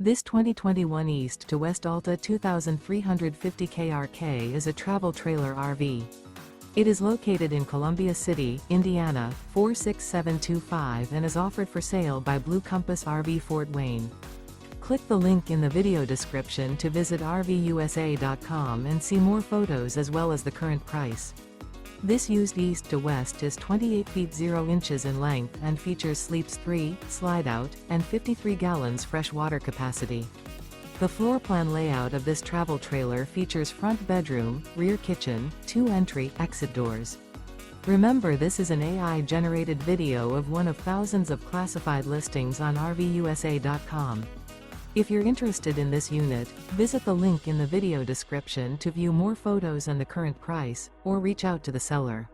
This 2021 East to West Alta 2350 KRK is a travel trailer RV. It is located in Columbia City, Indiana, 46725 and is offered for sale by Blue Compass RV Fort Wayne. Click the link in the video description to visit RVUSA.com and see more photos as well as the current price. This used east to west is 28 feet 0 inches in length and features sleeps 3, slide-out, and 53 gallons fresh water capacity. The floor plan layout of this travel trailer features front bedroom, rear kitchen, 2 entry/exit doors. Remember, this is an AI-generated video of one of thousands of classified listings on RVUSA.com. If you're interested in this unit, visit the link in the video description to view more photos and the current price, or reach out to the seller.